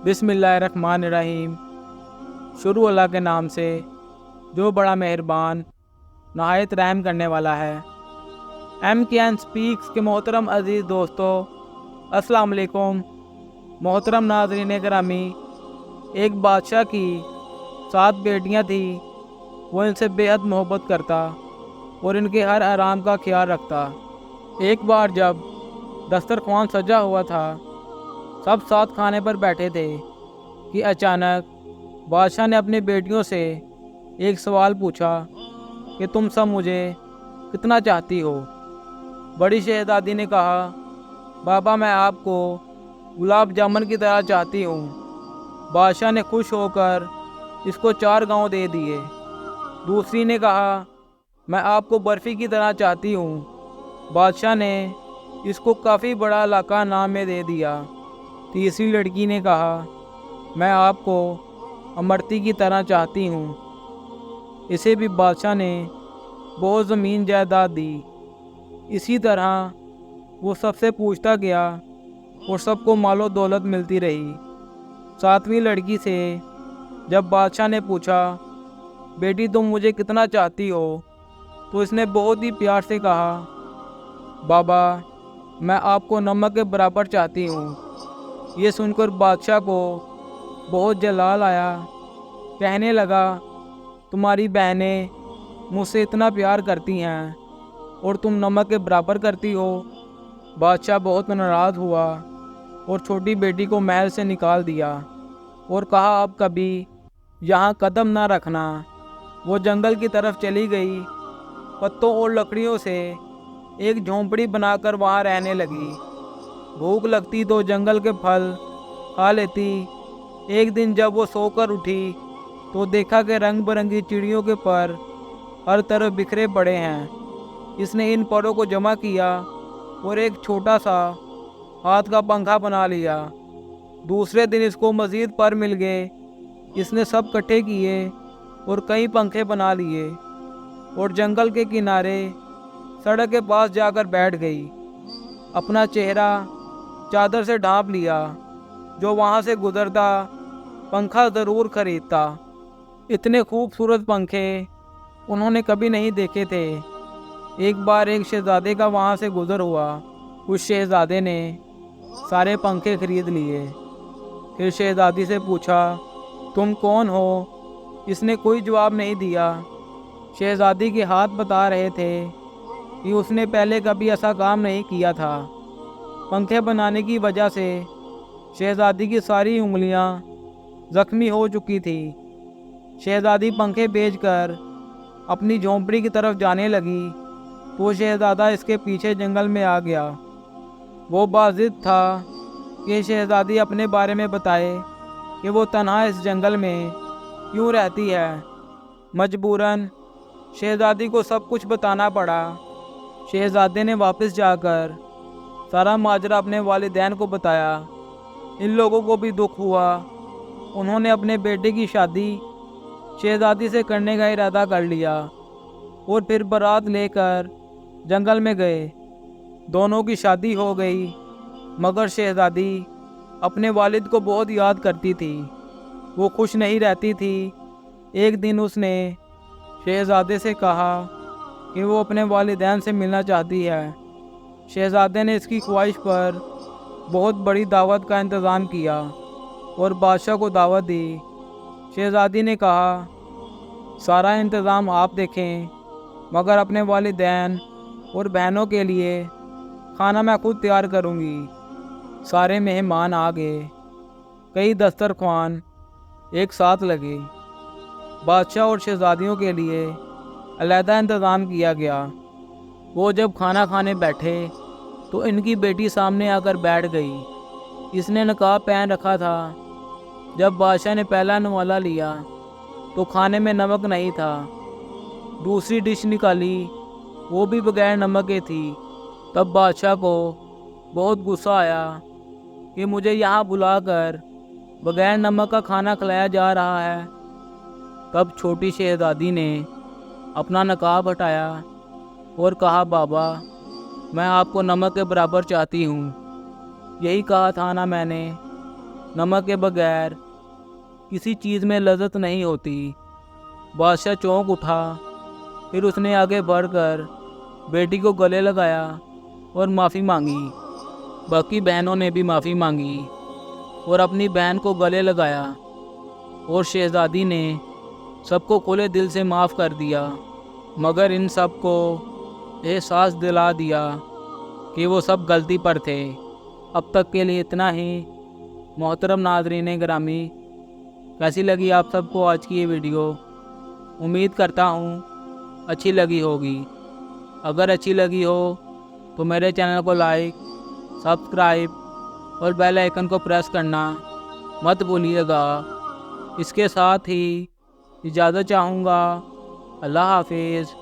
बिस्मिल्लाहिर्रहमानिर्रहीम। शुरू अल्लाह के नाम से जो बड़ा मेहरबान नहायत रहम करने वाला है। MKN स्पीक्स के मोहतरम अज़ीज़ दोस्तों, अस्सलाम वालेकुम। मोहतरम नाज़रीन गिरामी, एक बादशाह की 7 बेटियां थी। वो इनसे बेहद मोहब्बत करता और इनके हर आराम का ख्याल रखता। एक बार जब दस्तरख्वान सजा हुआ था, सब साथ खाने पर बैठे थे कि अचानक बादशाह ने अपनी बेटियों से एक सवाल पूछा कि तुम सब मुझे कितना चाहती हो। बड़ी शहजादी ने कहा, बाबा मैं आपको गुलाब जामुन की तरह चाहती हूँ। बादशाह ने खुश होकर इसको 4 गांव दे दिए। दूसरी ने कहा, मैं आपको बर्फ़ी की तरह चाहती हूँ। बादशाह ने इसको काफ़ी बड़ा इलाका नाम में दे दिया। तीसरी लड़की ने कहा, मैं आपको अमरती की तरह चाहती हूँ। इसे भी बादशाह ने बहुत ज़मीन जायदाद दी। इसी तरह वो सबसे पूछता गया और सबको मालो दौलत मिलती रही। 7वीं लड़की से जब बादशाह ने पूछा, बेटी तुम मुझे कितना चाहती हो, तो इसने बहुत ही प्यार से कहा, बाबा मैं आपको नमक के बराबर चाहती हूँ। ये सुनकर बादशाह को बहुत जलाल आया। कहने लगा, तुम्हारी बहनें मुझसे इतना प्यार करती हैं और तुम नमक के बराबर करती हो। बादशाह बहुत नाराज़ हुआ और छोटी बेटी को महल से निकाल दिया और कहा, अब कभी यहाँ कदम ना रखना। वो जंगल की तरफ चली गई। पत्तों और लकड़ियों से एक झोंपड़ी बनाकर वहाँ रहने लगी। भूख लगती तो जंगल के फल खा लेती। एक दिन जब वो सोकर उठी तो देखा कि रंग बिरंगी चिड़ियों के पर हर तरफ बिखरे पड़े हैं। इसने इन परों को जमा किया और एक छोटा सा हाथ का पंखा बना लिया। दूसरे दिन इसको मज़ीद पर मिल गए। इसने सब इकट्ठे किए और कई पंखे बना लिए और जंगल के किनारे सड़क के पास जाकर बैठ गई। अपना चेहरा चादर से ढांप लिया। जो वहाँ से गुजरता पंखा ज़रूर खरीदता। इतने खूबसूरत पंखे उन्होंने कभी नहीं देखे थे। एक बार एक शहज़ादे का वहाँ से गुज़र हुआ। उस शहज़ादे ने सारे पंखे खरीद लिए। फिर शहज़ादी से पूछा, तुम कौन हो? इसने कोई जवाब नहीं दिया। शहज़ादी के हाथ बता रहे थे कि उसने पहले कभी ऐसा काम नहीं किया था। पंखे बनाने की वजह से शहज़ादी की सारी उंगलियां ज़ख्मी हो चुकी थी। शहज़ादी पंखे बेचकर अपनी झोंपड़ी की तरफ जाने लगी तो शहज़ादा इसके पीछे जंगल में आ गया। वो बाज़िद था कि शहज़ादी अपने बारे में बताए कि वो तन्हा इस जंगल में क्यों रहती है। मजबूरन शहज़ादी को सब कुछ बताना पड़ा। शहज़ादे ने वापस जाकर सारा माजरा अपने वालिदैन को बताया। इन लोगों को भी दुख हुआ। उन्होंने अपने बेटे की शादी शहज़ादी से करने का इरादा कर लिया और फिर बारात लेकर जंगल में गए। दोनों की शादी हो गई, मगर शहज़ादी अपने वालिद को बहुत याद करती थी। वो खुश नहीं रहती थी। एक दिन उसने शहज़ादे से कहा कि वो अपने वालिदैन से मिलना चाहती है। शहज़ादे ने इसकी ख्वाहिश पर बहुत बड़ी दावत का इंतज़ाम किया और बादशाह को दावत दी। शहज़ादी ने कहा, सारा इंतज़ाम आप देखें, मगर अपने वालिदैन और बहनों के लिए खाना मैं खुद तैयार करूँगी। सारे मेहमान आ गए। कई दस्तरख्वान एक साथ लगे। बादशाह और शहज़ादियों के लिए अलहदा इंतज़ाम किया गया। वो जब खाना खाने बैठे तो इनकी बेटी सामने आकर बैठ गई। इसने नकाब पहन रखा था। जब बादशाह ने पहला नवाला लिया तो खाने में नमक नहीं था। दूसरी डिश निकाली, वो भी बगैर नमक के थी। तब बादशाह को बहुत गुस्सा आया कि मुझे यहाँ बुलाकर बगैर नमक का खाना खिलाया जा रहा है। तब छोटी शहज़ादी ने अपना नकाब हटाया और कहा, बाबा मैं आपको नमक के बराबर चाहती हूँ। यही कहा था ना मैंने। نمک کے بغیر کسی چیز میں لذت نہیں ہوتی۔ بادشاہ چونک اٹھا، پھر اس نے آگے بڑھ کر بیٹی کو گلے لگایا اور معافی مانگی۔ باقی بہنوں نے بھی معافی مانگی اور اپنی بہن کو گلے لگایا، اور شہزادی نے سب کو کھلے دل سے معاف کر دیا، مگر ان سب کو احساس دلا دیا کہ وہ سب غلطی پر تھے۔ اب تک کے لیے اتنا ہی۔ محترم ناظرین گرامی، کیسی لگی آپ سب کو آج کی یہ ویڈیو؟ امید کرتا ہوں اچھی لگی ہوگی۔ اگر اچھی لگی ہو تو میرے چینل کو لائک، سبسکرائب اور بیل آئیکن کو پریس کرنا مت بھولیے گا۔ اس کے ساتھ ہی اجازت چاہوں گا۔ اللہ حافظ۔